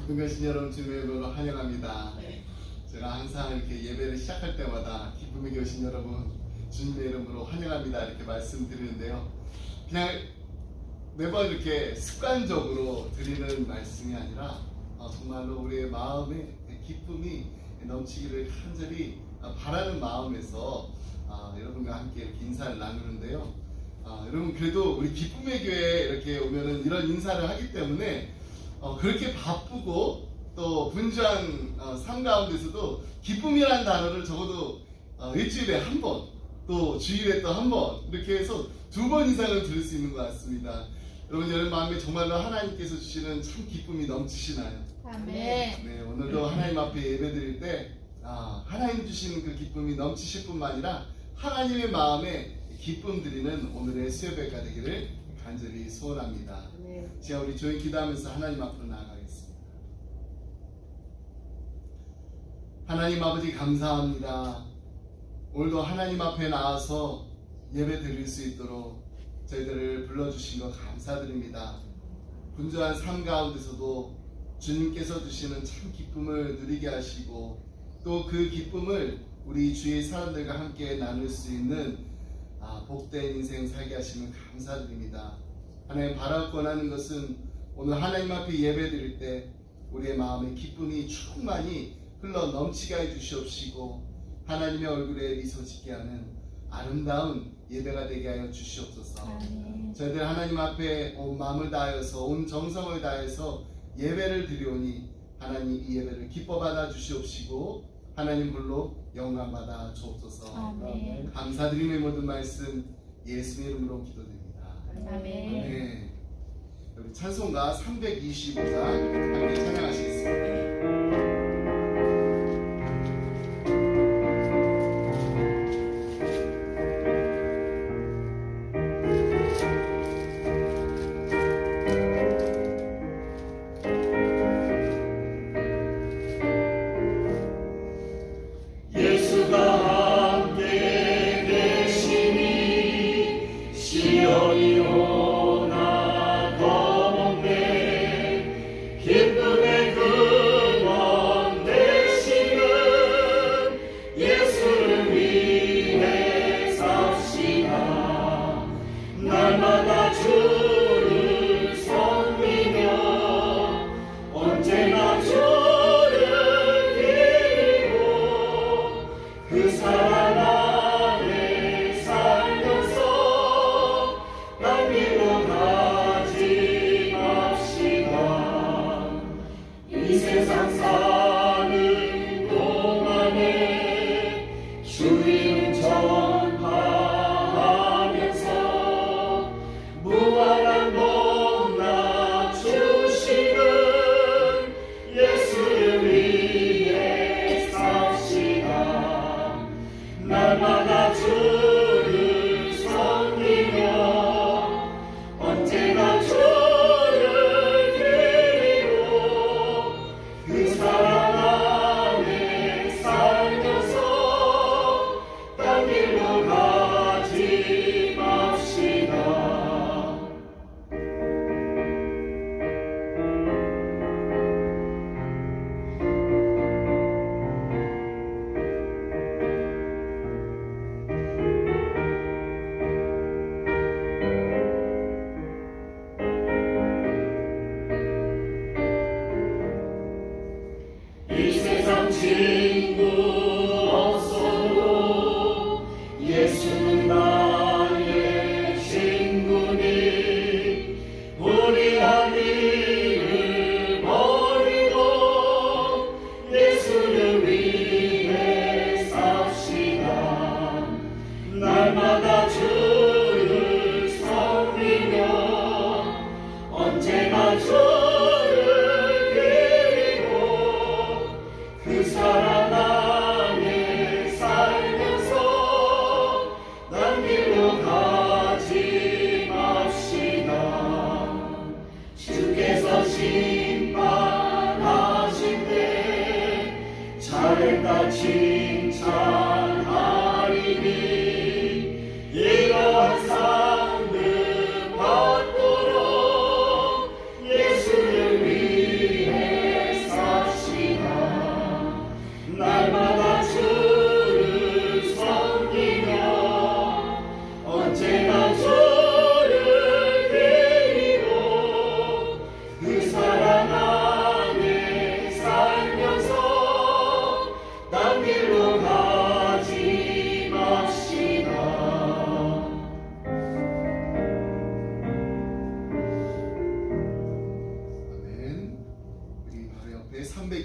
기쁜 것이 여러분 주님의 이름으로 환영합니다. 제가 항상 이렇게 예배를 시작할 때마다 기쁨의 교신 여러분 주님의 이름으로 환영합니다 이렇게 말씀드리는데요. 그냥 매번 이렇게 습관적으로 드리는 말씀이 아니라 정말로 우리의 마음에 기쁨이 넘치기를 간절히 바라는 마음에서 여러분과 함께 이렇게 인사를 나누는데요. 여러분 그래도 우리 기쁨의 교회에 이렇게 오면은 이런 인사를 하기 때문에 그렇게 바쁘고 또 분주한 삶 가운데서도 기쁨이라는 단어를 적어도 일주일에 한 번, 또 주일에 또 한 번 이렇게 해서 2번 이상은 들을 수 있는 것 같습니다. 여러분 마음에 정말로 하나님께서 주시는 참 기쁨이 넘치시나요? 아멘. 네, 오늘도 하나님 앞에 예배드릴 때 하나님 주시는 그 기쁨이 넘치실 뿐만 아니라 하나님의 마음에 기쁨 드리는 오늘의 수요배가 되기를 간절히 소원합니다. 제가 우리 조용히 기도하면서 하나님 앞으로 나아가겠습니다. 하나님 아버지 감사합니다. 오늘도 하나님 앞에 나와서 예배 드릴 수 있도록 저희들을 불러주신 것 감사드립니다. 분주한 삶 가운데서도 주님께서 주시는 참 기쁨을 누리게 하시고 또 그 기쁨을 우리 주위의 사람들과 함께 나눌 수 있는 복된 인생 살게 하시면 감사드립니다. 하나님 바라고원하는 것은 오늘 하나님 앞에 예배 드릴 때 우리의 마음에 기쁨이 충만히 흘러 넘치게 해 주시옵시고 하나님의 얼굴에 미소 짓게 하는 아름다운 예배가 되게 하여 주시옵소서. 저희들 하나님 앞에 온 마음을 다하여서 온 정성을 다해서 예배를 드리오니 하나님 이 예배를 기뻐 받아 주시옵시고 하나님 불로 영광 받아 주옵소서. 아멘. 감사드림의 모든 말씀 예수의 이름으로 기도드립니다. 아멘. 네. 우리 찬송가 325장 함께 찬양하시겠습니다. 그 사랑 안에 살면서 난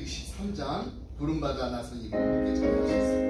123장 부름받아 나서님이 함께 찬양하셨습니다.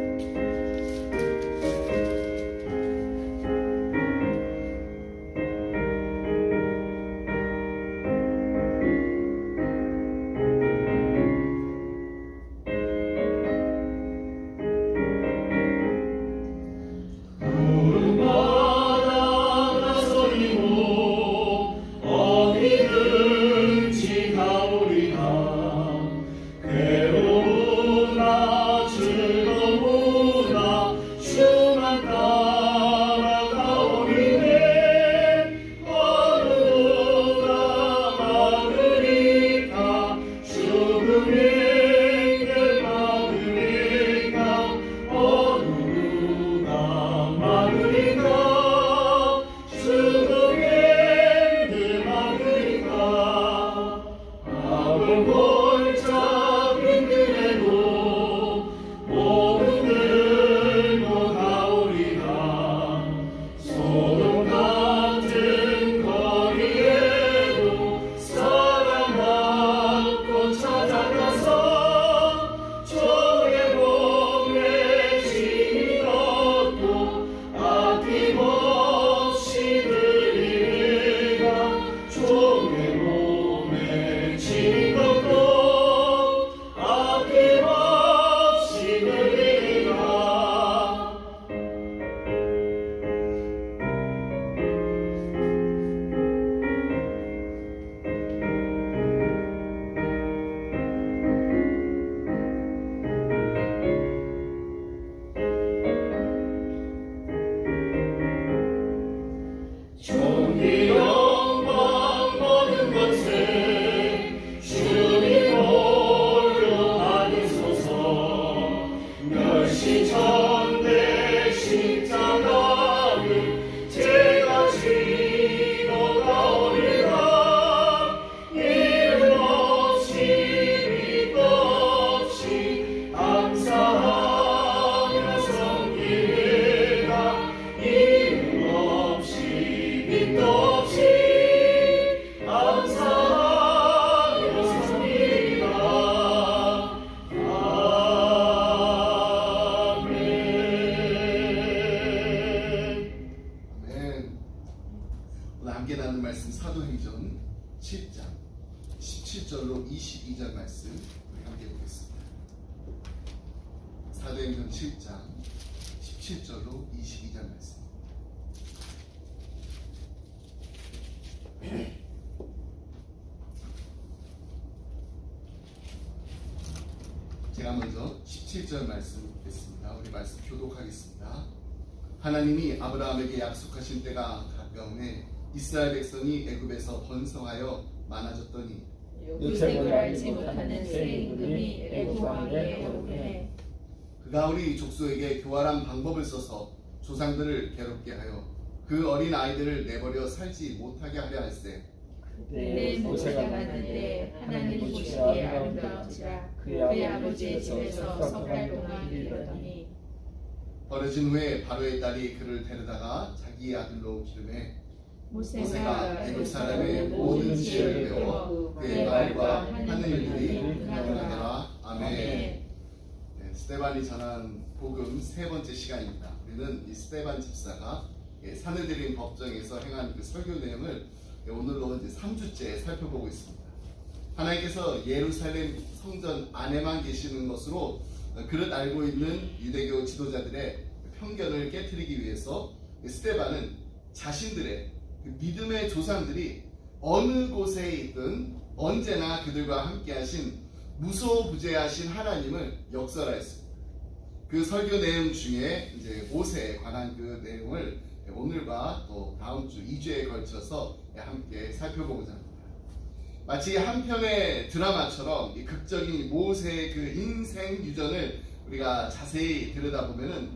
함께 나눈 말씀 사도행전 7장 17절로 22절 말씀 우리 함께 보겠습니다. 사도행전 7장 17절로 22절 말씀. 제가 먼저 17절 말씀 읽겠습니다. 우리 말씀 교독하겠습니다. 하나님이 아브라함에게 약속하신 때가 가까우매 이스라엘 백성이 애굽에서 번성하여 많아졌더니 요셉을 알지 못하는 새 임금이 애굽 왕에게 오매 그가 우리 족속에게 교활한 방법을 써서 조상들을 괴롭게 하여 그 어린 아이들을 내버려 살지 못하게 하려 할세. 내 모세가 갔는데 하나님 보시기에 아름다운지라 그의 아버지의 집에서 석 달 동안 이르더니 벌어진 후에 바로의 딸이 그를 데려다가 자기의 아들로 기르매 모세가 애굽 사람의 모든 지혜를 배워 그의 말과 하는 일들이 분명하더라. 아멘. 네, 스데반이 전한 복음 세 번째 시간입니다. 우리는 이 스데반 집사가 사내들인 법정에서 행한 그 설교 내용을 오늘로 이제 3주째 살펴보고 있습니다. 하나님께서 예루살렘 성전 안에만 계시는 것으로 그릇 알고 있는 유대교 지도자들의 편견을 깨트리기 위해서 스데반은 자신들의 믿음의 조상들이 어느 곳에 있든 언제나 그들과 함께 하신 무소부재하신 하나님을 역설하였습니다. 그 설교 내용 중에 이제 모세에 관한 그 내용을 오늘과 또 다음 주 2주에 걸쳐서 함께 살펴보고자 합니다. 마치 한 편의 드라마처럼 이 극적인 모세의 그 인생 유전을 우리가 자세히 들여다보면은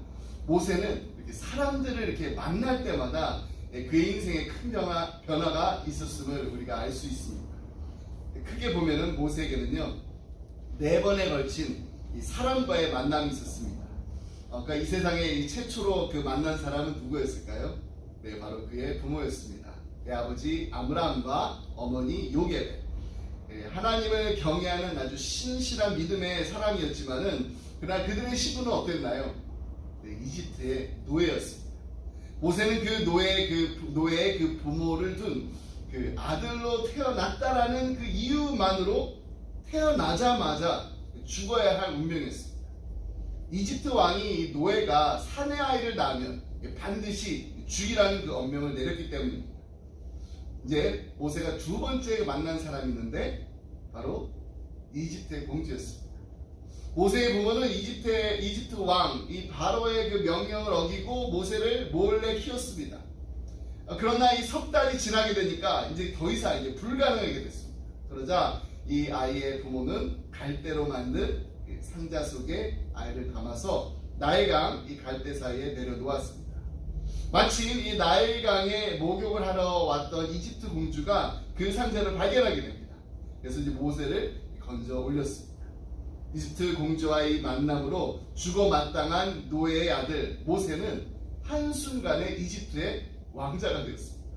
모세는 이렇게 사람들을 이렇게 만날 때마다 그의 인생에 큰 변화가 있었음을 우리가 알 수 있습니다. 크게 보면은 모세에게는요 4번에 걸친 이 사람과의 만남이 있었습니다. 그러니까 이 세상에 이 최초로 그 만난 사람은 누구였을까요? 네, 바로 그의 부모였습니다. 그의 아버지 아므람과 어머니 요게벳. 하나님을 경외하는 아주 신실한 믿음의 사람이었지만은 그러나 그들의 시부는 어땠나요? 이집트의 노예였습니다. 모세는 그 노예의 그 부모를 둔 그 아들로 태어났다라는 그 이유만으로 태어나자마자 죽어야 할 운명이었습니다. 이집트 왕이 노예가 사내 아이를 낳으면 반드시 죽이라는 그 엄명을 내렸기 때문입니다. 이제 모세가 두 번째 만난 사람이 있는데 바로 이집트의 공주였습니다. 모세의 부모는 이집트 왕 이 바로의 그 명령을 어기고 모세를 몰래 키웠습니다. 그러나 이 석 달이 지나게 되니까 이제 더 이상 이제 불가능하게 됐습니다. 그러자 이 아이의 부모는 갈대로 만든 상자 속에 아이를 담아서 나일강 이 갈대 사이에 내려놓았습니다. 마침 이 나일강에 목욕을 하러 왔던 이집트 공주가 그 상자를 발견하게 됩니다. 그래서 이제 모세를 건져 올렸습니다. 이집트 공주와의 만남으로 죽어마땅한 노예의 아들 모세는 한순간에 이집트의 왕자가 되었습니다.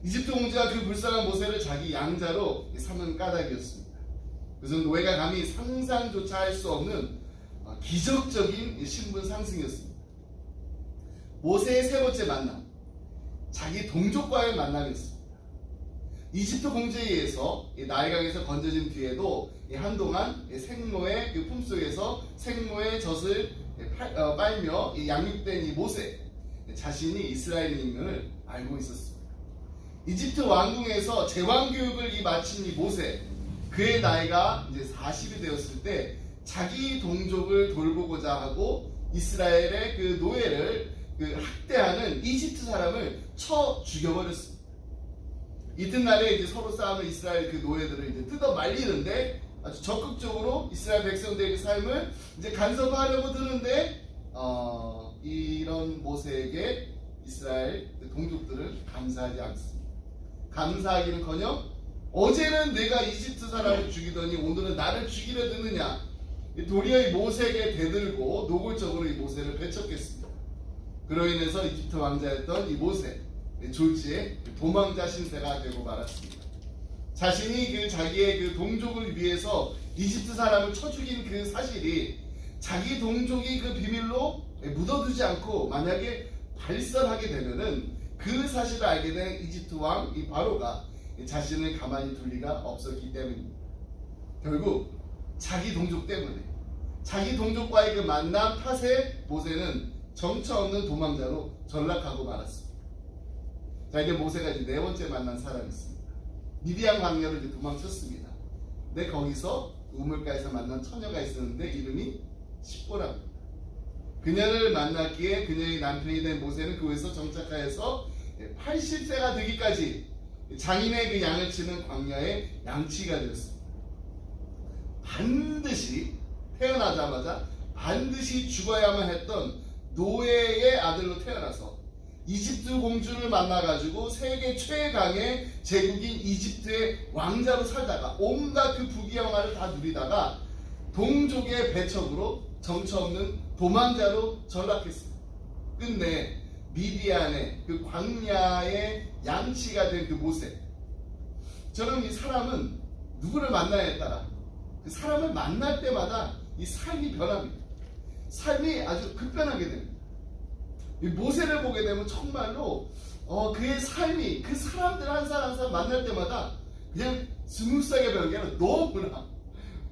이집트 공주가 그 불쌍한 모세를 자기 양자로 삼은 까닭이었습니다. 그래서 노예가 감히 상상조차 할 수 없는 기적적인 신분 상승이었습니다. 모세의 세 번째 만남, 자기 동족과의 만남이었습니다. 이집트 공주에 의해서 나일강에서 건져진 뒤에도 한동안 생모의 그 품속에서 생모의 젖을 빨며 양육된 이 모세, 자신이 이스라엘인임을 알고 있었습니다. 이집트 왕궁에서 제왕 교육을 마친 이 모세, 그의 나이가 이제 40이 되었을 때 자기 동족을 돌보고자 하고 이스라엘의 그 노예를 그 학대하는 이집트 사람을 쳐 죽여버렸습니다. 이튿날에 이제 서로 싸우는 이스라엘 그 노예들을 이제 뜯어 말리는데 아주 적극적으로 이스라엘 백성들의 삶을 이제 간섭하려고 드는데 이런 모세에게 이스라엘 동족들은 감사하지 않습니다. 감사하기는커녕 어제는 내가 이집트 사람을 죽이더니 오늘은 나를 죽이려 드느냐, 도리어 이 모세에게 대들고 노골적으로 이 모세를 배척했습니다. 그로 인해서 이집트 왕자였던 이 모세, 졸지에 도망자 신세가 되고 말았습니다. 자신이 그 자기의 그 동족을 위해서 이집트 사람을 쳐 죽인 그 사실이 자기 동족이 그 비밀로 묻어두지 않고 만약에 발설하게 되면은 그 사실을 알게 된 이집트 왕 이 바로가 자신을 가만히 둘 리가 없었기 때문입니다. 결국 자기 동족 때문에, 자기 동족과의 그 만남 탓에 모세는 정처 없는 도망자로 전락하고 말았습니다. 자, 이제 모세가 이제 네 번째 만난 사람이 있습니다. 미디안 광야로 이제 도망쳤습니다. 근데 거기서 우물가에서 만난 처녀가 있었는데 이름이 십보라입니다. 그녀를 만났기에 그녀의 남편이 된 모세는 그곳에서 정착하여서 80세가 되기까지 장인의 그 양을 치는 광야의 양치기가 되었습니다. 반드시 태어나자마자 반드시 죽어야만 했던 노예의 아들로 태어나서 이집트 공주를 만나가지고 세계 최강의 제국인 이집트의 왕자로 살다가 온갖 그 부귀영화를 다 누리다가 동족의 배척으로 정처 없는 도망자로 전락했습니다. 끝내 미디안의 그 광야의 양치가 된 그 모세, 저는 이 사람은 누구를 만나냐에 따라 그 사람을 만날 때마다 이 삶이 변합니다. 삶이 아주 급변하게 됩니다. 이 모세를 보게 되면 정말로 그의 삶이 그 사람들 한 사람 한 사람 만날 때마다 그냥 스무스하게 변한 게 아니라 너무나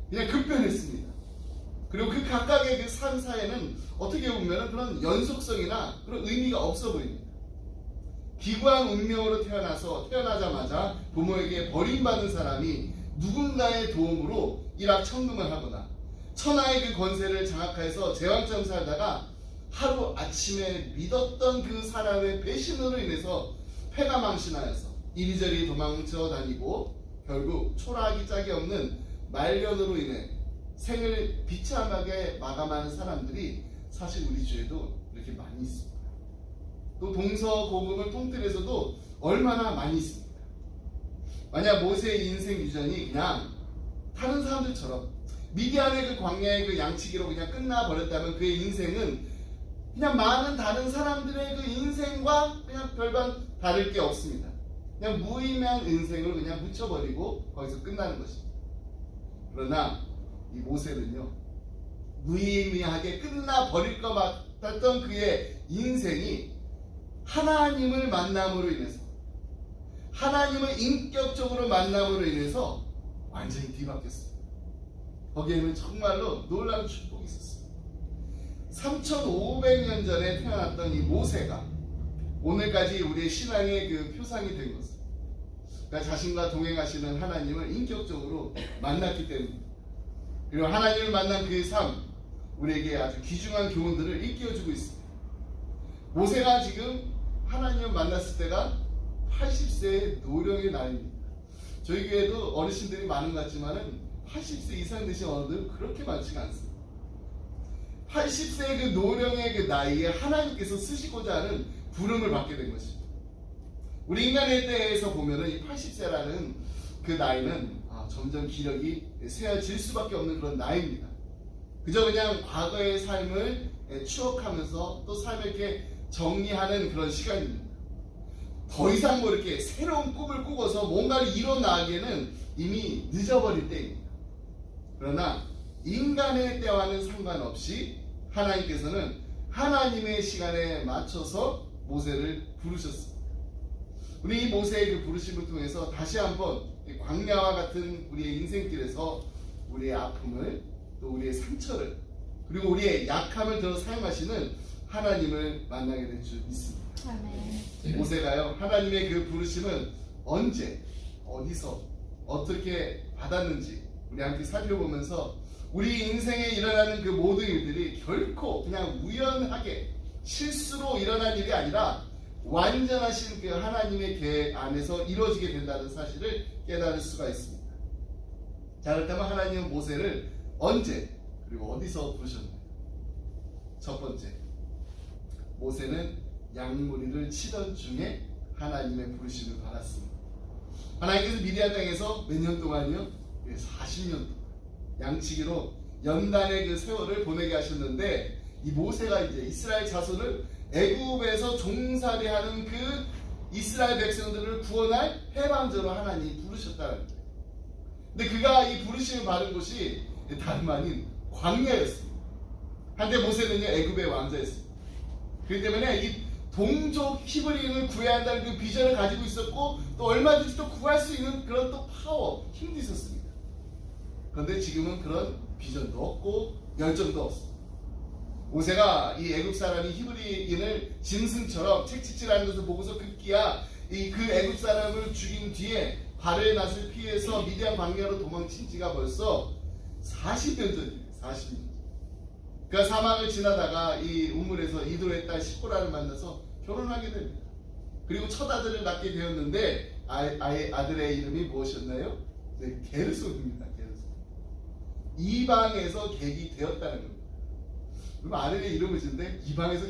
그냥 급변했습니다. 그리고 그 각각의 그 삶 사이에는 어떻게 보면 그런 연속성이나 그런 의미가 없어 보입니다. 기구한 운명으로 태어나자마자 부모에게 버림받은 사람이 누군가의 도움으로 일확천금을 하거나 천하의 그 권세를 장악해서 제왕처럼 살다가 하루 아침에 믿었던 그 사람의 배신으로 인해서 패가 망신하여서 이리저리 도망쳐 다니고 결국 초라하기 짝이 없는 말년으로 인해 생을 비참하게 마감하는 사람들이 사실 우리 주에도 이렇게 많이 있습니다. 또 동서고금을 통틀어서도 얼마나 많이 있습니다. 만약 모세의 인생 유전이 그냥 다른 사람들처럼 미디안의 그 광야의 그 양치기로 그냥 끝나버렸다면 그의 인생은 그냥 많은 다른 사람들의 그 인생과 그냥 별반 다를 게 없습니다. 그냥 무의미한 인생을 그냥 묻혀버리고 거기서 끝나는 것입니다. 그러나 이 모세는요, 무의미하게 끝나버릴 것 같았던 그의 인생이 하나님을 만남으로 인해서, 하나님을 인격적으로 만남으로 인해서 완전히 뒤바뀌었어요. 거기에는 정말로 놀라운 축복이 있었어요. 3500년 전에 태어났던 이 모세가 오늘까지 우리의 신앙의 그 표상이 된 것은, 그러니까 자신과 동행하시는 하나님을 인격적으로 만났기 때문입니다. 그리고 하나님을 만난 그의 삶, 우리에게 아주 귀중한 교훈들을 일깨워주고 있습니다. 모세가 지금 하나님을 만났을 때가 80세의 노령의 나이입니다. 저희 교회도 어르신들이 많은 것 같지만은 80세 이상 되신 어른들은 그렇게 많지가 않습니다. 80세의 그 노령의 그 나이에 하나님께서 쓰시고자 하는 부름을 받게 된 것입니다. 우리 인간의 때에서 보면은 이 80세라는 그 나이는 점점 기력이 쇠해질 수밖에 없는 그런 나이입니다. 그저 그냥 과거의 삶을 추억하면서 또 삶을 이렇게 정리하는 그런 시간입니다. 더 이상 뭐 이렇게 새로운 꿈을 꾸고서 뭔가를 이뤄나가기에는 이미 늦어버릴 때입니다. 그러나 인간의 때와는 상관없이 하나님께서는 하나님의 시간에 맞춰서 모세를 부르셨습니다. 우리 이 모세의 그 부르심을 통해서 다시 한번 광야와 같은 우리의 인생길에서 우리의 아픔을, 또 우리의 상처를, 그리고 우리의 약함을 들어 사용하시는 하나님을 만나게 될 줄 믿습니다. 아멘. 모세가요, 하나님의 그 부르심은 언제, 어디서, 어떻게 받았는지 우리 함께 살펴보면서 우리 인생에 일어나는 그 모든 일들이 결코 그냥 우연하게 실수로 일어난 일이 아니라 완전하신 그 하나님의 계획 안에서 이루어지게 된다는 사실을 깨달을 수가 있습니다. 자, 그렇다면 하나님은 모세를 언제 그리고 어디서 부르셨나요? 첫 번째, 모세는 양무리를 치던 중에 하나님의 부르심을 받았습니다. 하나님께서 미디안 땅에서 몇 년 동안이요? 40년 동안 양치기로 연단의 그 세월을 보내게 하셨는데, 이 모세가 이제 이스라엘 자손을 애굽에서 종살이하는 그 이스라엘 백성들을 구원할 해방자로 하나님이 부르셨다는 거예요. 근데 그가 이 부르심을 받은 곳이 다름 아닌 광야였습니다. 한때 모세는요, 애굽의 왕자였습니다. 그렇기 때문에 이 동족 히브리인을 구해야 한다는 그 비전을 가지고 있었고, 또 얼마든지 또 구할 수 있는 그런 또 파워, 힘도 있었습니다. 그런데 지금은 그런 비전도 없고 열정도 없습니다. 모세가 이 애굽 사람이 히브리인을 짐승처럼 채찍질하는 것을 보고서 급기야 그 애굽 사람을 죽인 뒤에 발의 낫을 피해서 미디안 광야로 도망친 지가 벌써 40년 전이에요. 40년. 그러니까 사막을 지나다가 이 우물에서 이도의 딸 시보라를 만나서 결혼하게 됩니다. 그리고 첫 아들을 낳게 되었는데 아들의 이름이 무엇이었나요? 네, 게르솜입니다. 게르솜. 이방에서 객이 되었다는 겁니다. 그럼 아들의 이름을 짓는데 이방에서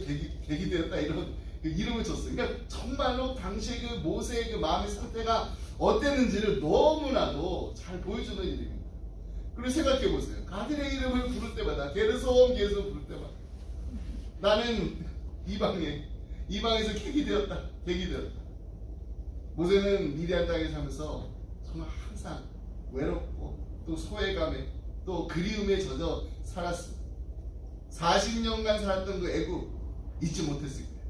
객이 되었다, 이런 그 이름을 줬어요. 그러니까 정말로 당시의 그 모세의 그 마음의 상태가 어땠는지를 너무나도 잘 보여주는 일입니다. 그리고 생각해 보세요. 아들의 이름을 부를 때마다 게르솜 부를 때마다 나는 이방에서 객이 되었다. 모세는 미디안 땅에 살면서 정말 항상 외롭고 또 소외감에 또 그리움에 젖어 살았습니다. 40년간 살았던 그 애굽 잊지 못했을 거예요.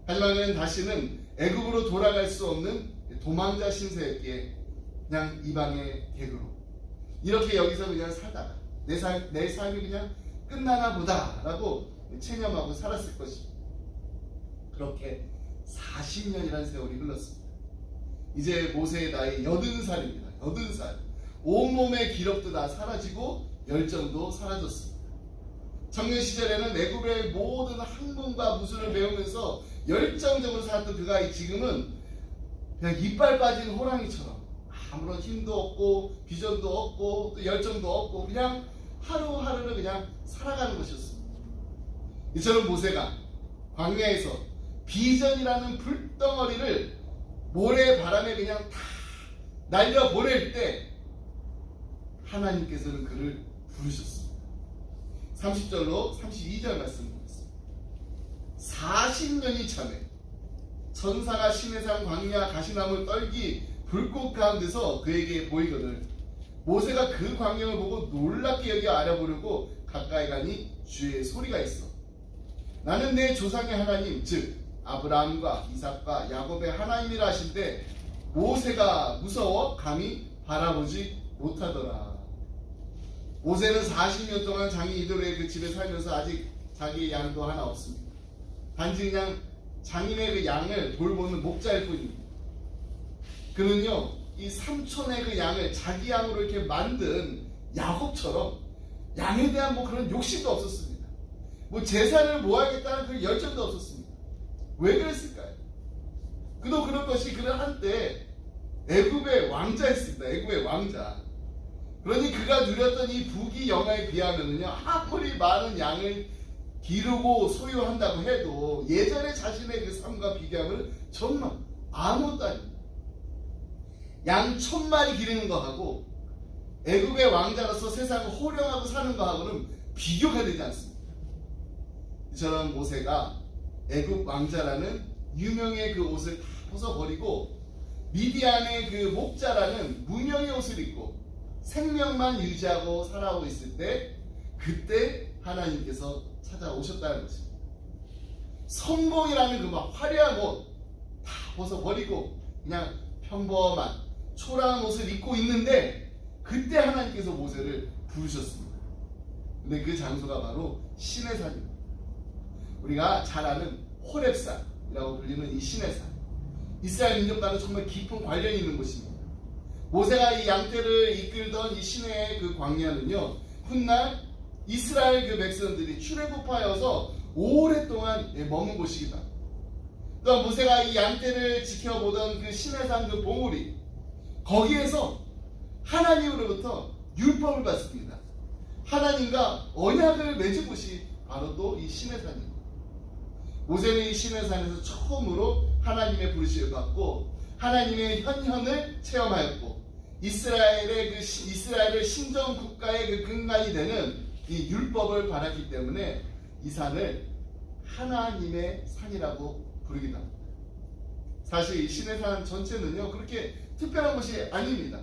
하지만 그는 다시는 애굽으로 돌아갈 수 없는 도망자 신세였기에 그냥 이방의 객으로 이렇게 여기서 그냥 살다가 내 삶이 그냥 끝나나 보다라고 체념하고 살았을 것입니다. 그렇게 40년이라는 세월이 흘렀습니다. 이제 모세의 나이 80살입니다. 80살. 온몸의 기력도 다 사라지고 열정도 사라졌습니다. 청년 시절에는 애굽의 모든 학문과 무술을 배우면서 열정적으로 살았던 그가 지금은 그냥 이빨 빠진 호랑이처럼 아무런 힘도 없고 비전도 없고 또 열정도 없고 그냥 하루하루를 그냥 살아가는 것이었습니다. 이처럼 모세가 광야에서 비전이라는 불덩어리를 모래 바람에 그냥 다 날려 보낼 때 하나님께서는 그를 부르셨습니다. 30절로 32절 말씀 보겠습니다. 40년이 참에 천사가 시내산 광야 가시나무 떨기 불꽃 가운데서 그에게 보이거늘 모세가 그 광경을 보고 놀랍게 여겨 알아보려고 가까이 가니 주의 소리가 있어. 나는 내 조상의 하나님 즉 아브라함과 이삭과 야곱의 하나님이라 하신데 모세가 무서워 감히 바라보지 못하더라. 모세는 40년 동안 장인 이도로의 그 집에 살면서 아직 자기의 양도 하나 없습니다. 단지 그냥 장인의 그 양을 돌보는 목자일 뿐입니다. 그는요 이 삼촌의 그 양을 자기 양으로 이렇게 만든 야곱처럼 양에 대한 뭐 그런 욕심도 없었습니다. 뭐 제사를 모아야겠다는 그 열정도 없었습니다. 왜 그랬을까요? 그도 그럴 것이 그는 한때 애굽의 왕자였습니다. 애굽의 왕자. 그러니 그가 누렸던 이 부귀 영화에 비하면은요 아무리 많은 양을 기르고 소유한다고 해도 예전의 자신의 그 삶과 비교하면 정말 아무것도 아닙니다. 양 1000마리 기르는 거하고 애굽의 왕자로서 세상을 호령하고 사는 거하고는 비교가 되지 않습니다. 이처럼 모세가 애굽 왕자라는 유명의 그 옷을 다 벗어버리고 미디안의 그 목자라는 무명의 옷을 입고 생명만 유지하고 살아오고 있을 때 그때 하나님께서 찾아오셨다는 것입니다. 성공이라는 그 막 화려한 옷 다 벗어버리고 그냥 평범한 초라한 옷을 입고 있는데 그때 하나님께서 모세를 부르셨습니다. 근데 그 장소가 바로 시내산입니다. 우리가 잘 아는 호렙산이라고 불리는 이 시내산. 이스라엘 민족과는 정말 깊은 관련이 있는 곳입니다. 모세가 이 양떼를 이끌던 이 시내의 그 광야는요 훗날 이스라엘 그 백성들이 출애굽하여서 오랫동안 머문 곳이기도 합니다. 또한 모세가 이 양떼를 지켜보던 그 시내산 그 봉우리 거기에서 하나님으로부터 율법을 받습니다. 하나님과 언약을 맺은 곳이 바로 또 이 시내산입니다. 모세는 이 시내산에서 처음으로 하나님의 부르심을 받고 하나님의 현현을 체험하였고 이스라엘의 신정 국가의 그 근간이 되는 이 율법을 받았기 때문에 이 산을 하나님의 산이라고 부르기도 합니다. 사실 이 시내산 전체는요 그렇게 특별한 곳이 아닙니다.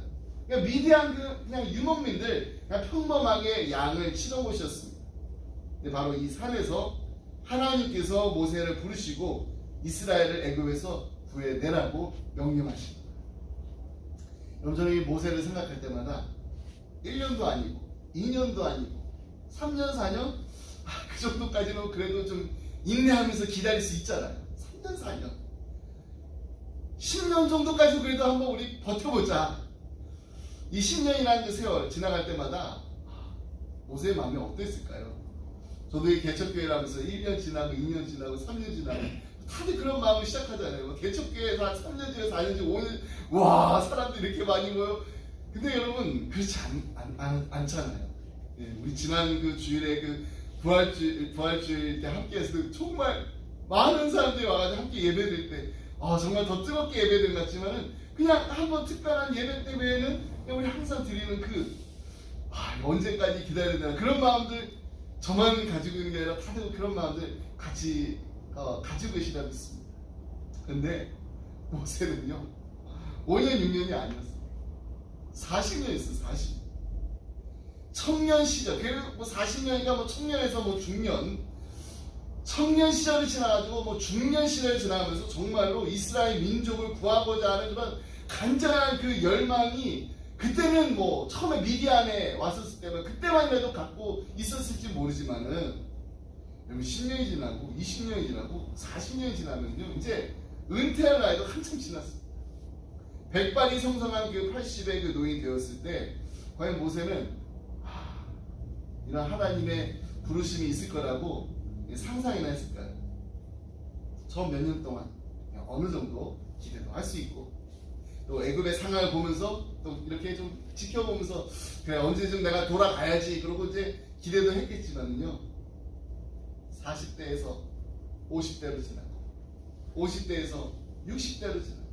그냥 미디안 그냥 유목민들 그냥 평범하게 양을 치던 곳이었습니다. 근데 바로 이 산에서 하나님께서 모세를 부르시고 이스라엘을 애굽에서 구해내라고 명령하십니다. 여러분 저는 이 모세를 생각할 때마다 1년도 아니고 2년도 아니고 3년 4년 그 정도까지는 그래도 좀 인내하면서 기다릴 수 있잖아요. 3년 4년 10년 정도까지 그래도 한번 우리 버텨보자. 이 10년이라는 그 세월 지나갈 때마다 모세의 마음이 어땠을까요? 저도 이 개척교회를 하면서 1년 지나고 2년 지나고 3년 지나고 다들 그런 마음을 시작하잖아요. 개척교회에서 한 3년 지나 4년 지나 5년 와 사람들이 이렇게 많이 모여. 근데 여러분 그렇지 않잖아요. 예, 우리 지난 그 주일에 그 부활주일 때 함께해서 정말 많은 사람들이 와가지고 함께 예배드릴 때 정말 더 뜨겁게 예배드린 것 같지만은 그냥 한번 특별한 예배 때 외에는 그냥 우리 항상 드리는 언제까지 기다려야 되나 그런 마음들 저만 가지고 있는 게 아니라 다들 그런 마음들 같이 가지고 계시다고 믿습니다. 근데 모세는요 5년 6년이 아니었어요. 40년이었어요. 40년. 청년 시절, 뭐 40년이니까 뭐 청년에서 뭐 중년, 청년 시절을 지나가지고 뭐 중년 시절을 지나가면서 정말로 이스라엘 민족을 구하고자 하는 그런 간절한 그 열망이 그때는 뭐 처음에 미디안에 왔었을 때는 그때만이라도 갖고 있었을지 모르지만은 10년이 지나고 20년이 지나고 40년이 지나면요 이제 은퇴할 나이도 한참 지났습니다. 백발이 성성한 그 80의 그 노인이 되었을 때 과연 모세는 이런 하나님의 부르심이 있을 거라고 상상이나 했을까요? 처음 몇 년 동안 어느 정도 기대도 할 수 있고 또 애굽의 상황을 보면서 또 이렇게 좀 지켜보면서 그래 언제쯤 내가 돌아가야지 그러고 이제 기대도 했겠지만요 40대에서 50대로 지나고 50대에서 60대로 지나고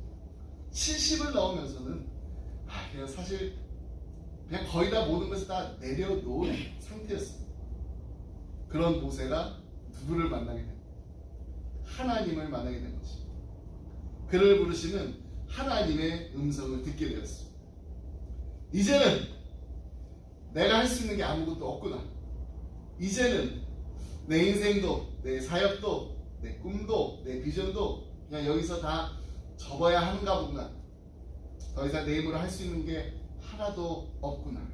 70을 넘으면서는 그냥 사실 그냥 거의 다 모든 것을 다 내려놓은 상태였습니다. 그런 모세가 누구를 만나게 됩니다. 하나님을 만나게 된 것입니다. 그를 부르시는 하나님의 음성을 듣게 되었습니다. 이제는 내가 할 수 있는 게 아무것도 없구나. 이제는 내 인생도, 내 사역도, 내 꿈도, 내 비전도 그냥 여기서 다 접어야 하는가 보구나. 더 이상 내 힘으로 할 수 있는 게 하나도 없구나.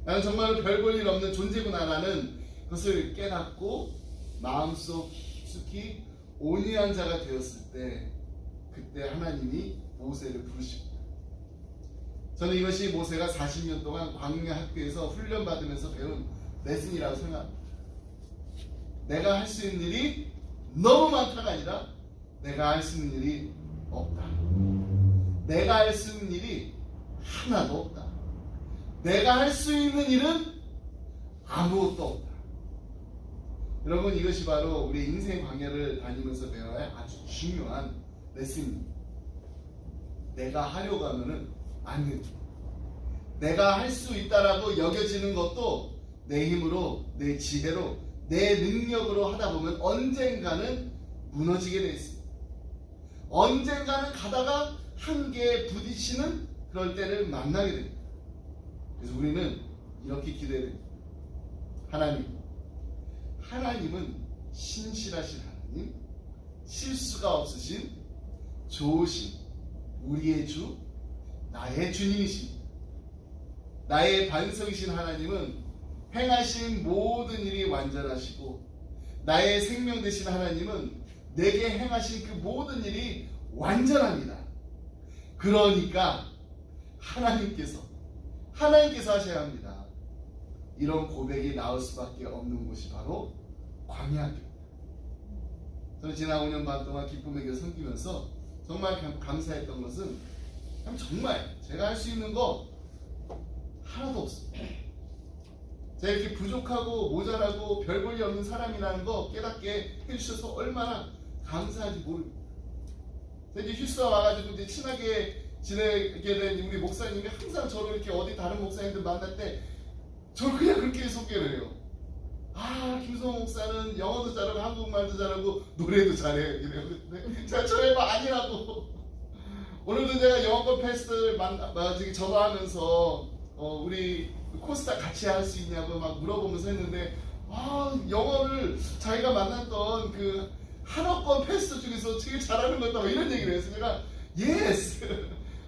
나는 정말로 별 볼 일 없는 존재구나라는 것을 깨닫고 마음속 깊숙이 온유한 자가 되었을 때, 그때 하나님이 모세를 부르십니다. 저는 이것이 모세가 40년 동안 광야 학교에서 훈련받으면서 배운 레슨이라고 생각합니다. 내가 할 수 있는 일이 너무 많다가 아니라 내가 할 수 있는 일이 없다. 내가 할 수 있는 일이 하나도 없다. 내가 할 수 있는 일은 아무것도 없다. 여러분, 이것이 바로 우리 인생 광야를 다니면서 배워야 할 아주 중요한 레슨입니다. 내가 하려고 하면은 안 돼. 내가 할 수 있다라고 여겨지는 것도 내 힘으로, 내 지혜로, 내 능력으로 하다 보면 언젠가는 무너지게 돼 있습니다. 언젠가는 가다가 한계에 부딪히는 그럴 때를 만나게 됩니다. 그래서 우리는 이렇게 기도해야 됩니다. 하나님은 신실하신 하나님, 실수가 없으신 좋으신 우리의 주, 나의 주님이십니다. 나의 반석이신 하나님은 행하신 모든 일이 완전하시고, 나의 생명 되신 하나님은 내게 행하신 그 모든 일이 완전합니다. 그러니까 하나님께서 하셔야 합니다. 이런 고백이 나올 수밖에 없는 곳이 바로 광야교입니다. 저는 지난 5년 반 동안 기쁨의 교회 섬기면서 정말 감사했던 것은, 정말 제가 할 수 있는 거 하나도 없습니다. 제가 이렇게 부족하고 모자라고 별 볼 일 없는 사람이라는 거 깨닫게 해주셔서 얼마나 감사한지 모릅니다. 이제 휴스가 와가지고 이제 친하게 지내게 된 우리 목사님이 항상 저를 이렇게 어디 다른 목사님들 만날 때 저를 그냥 그렇게 소개를 해요. 김성호 목사는 영어도 잘하고 한국말도 잘하고 노래도 잘해. 이래요. 제가 저의 말 아니라고. 오늘도 제가 영어권 패스를 접어하면서 우리 코스타 같이 할 수 있냐고 막 물어보면서 했는데, 영어를 자기가 만났던 그 한어권 패스터 중에서 제일 잘하는 것 같다 이런 얘기를 했어요. 제가 Yes,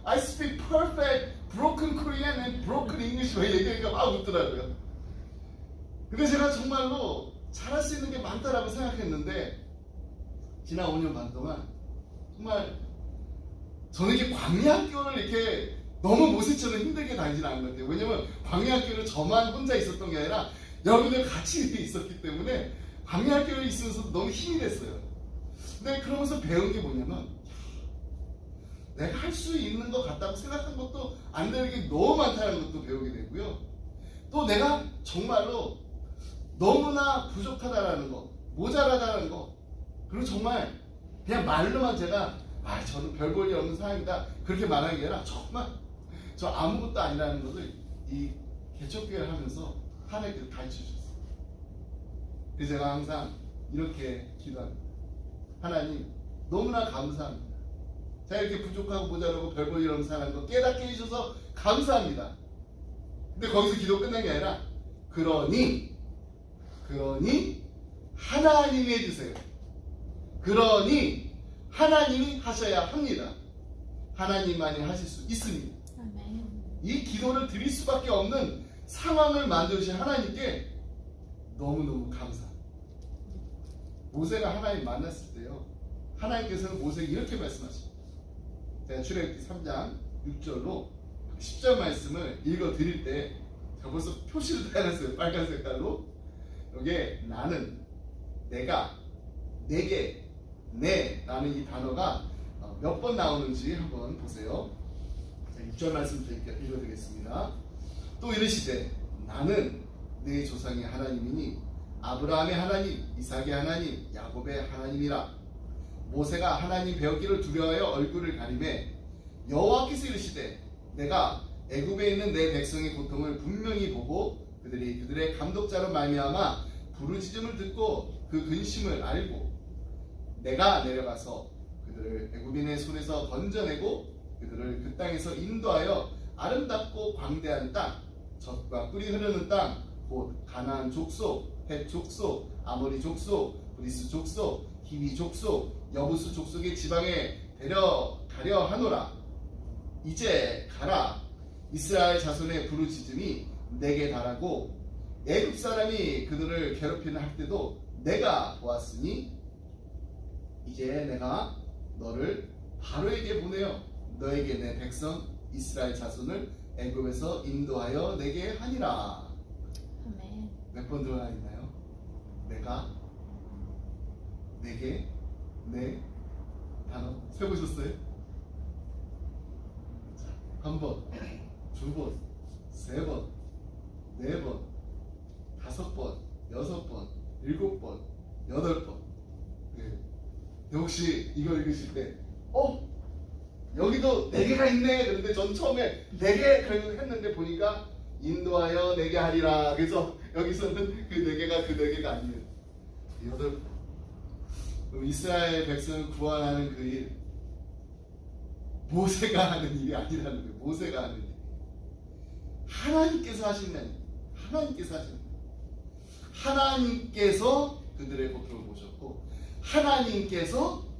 I speak perfect broken Korean and broken English 막 얘기하니까 막 웃더라고요. 근데 제가 정말로 잘할 수 있는 게 많다라고 생각했는데, 지난 5년 반 동안 정말 저는 이렇게 광야학교를 이렇게 너무 모세처럼 힘들게 다니지는 않은 것 같아요. 왜냐면 광야학교는 저만 혼자 있었던 게 아니라 여러분들 같이 있었기 때문에 광야학교에 있어서 너무 힘이 됐어요. 근데 그러면서 배운 게 뭐냐면, 내가 할 수 있는 것 같다고 생각한 것도 안 되는 게 너무 많다는 것도 배우게 되고요. 또 내가 정말로 너무나 부족하다라는 거, 모자라다는 거, 그리고 정말 그냥 말로만 제가 저는 별 볼 일 없는 사람이다 그렇게 말하는 게 아니라 정말 저 아무것도 아니라는 것을 이 개척교회를 하면서 하나님께서 가르쳐 주셨어요. 그래서 제가 항상 이렇게 기도합니다. 하나님, 너무나 감사합니다. 제가 이렇게 부족하고 모자라고 별 볼 일 없는 사람인 거 깨닫게 해주셔서 감사합니다. 근데 거기서 기도 끝난 게 아니라 그러니 하나님이 해주세요. 그러니 하나님이 하셔야 합니다. 하나님만이 하실 수 있습니다. 이 기도를 드릴 수밖에 없는 상황을 만드신 하나님께 너무너무 감사합니다. 모세가 하나님 만났을 때요, 하나님께서는 모세에게 이렇게 말씀하십니다. 제가 출애굽기 3장 6절로 10절 말씀을 읽어 드릴 때 제가 벌써 표시를 다 해놨어요. 빨간 색깔로. 여기에 나는, 내가, 내게, 내 라는 이 단어가 몇 번 나오는지 한번 보세요. 6절 말씀 읽어드리겠습니다. 또 이르시되 나는 네 조상의 하나님이니 아브라함의 하나님, 이삭의 하나님, 야곱의 하나님이라. 모세가 하나님 배우기를 두려워하여 얼굴을 가리매 여호와께서 이르시되 내가 애굽에 있는 내 백성의 고통을 분명히 보고 그들의 감독자로 말미암아 부르짖음을 듣고 그 근심을 알고 내가 내려가서 그들을 애굽인의 손에서 건져내고 그들을 그 땅에서 인도하여 아름답고 광대한 땅, 젖과 꿀이 흐르는 땅, 곧 가나안 족속, 헷 족속, 아모리 족속, 브리스 족속, 히위 족속, 여부수 족속의 지방에 데려가려 하노라. 이제 가라. 이스라엘 자손의 부르짖음이 내게 달하고 애굽 사람이 그들을 괴롭히는 할 때도 내가 보았으니 이제 내가 너를 바로에게 보내어 너에게 내 백성 이스라엘 자손을 애굽에서 인도하여 내게 하니라. 아멘. 몇 번 들어가 있나요? 내가, 내게, 내 단어 세보셨어요? 자, 한 번, 두 번, 세 번, 네 번, 다섯 번, 여섯 번, 일곱 번, 여덟 번. 네. 혹시 이거 읽으실 때, 여기도 네 개가 있네. 그런데 전 처음에 네 개 했는데 보니까 인도하여 내게 하리라. 그래서 여기서는 그 네 개가 그 네 개가 아니에요. 여덟 번. 그럼 이스라엘 백성을 구원하는 그 일, 모세가 하는 일이 아니라는 거예요. 모세가 하는 일. 하나님께서 하시는 일. 하나님께서 하시는 일. 하나님께서 그들의 고통을 보셨고 하나님께서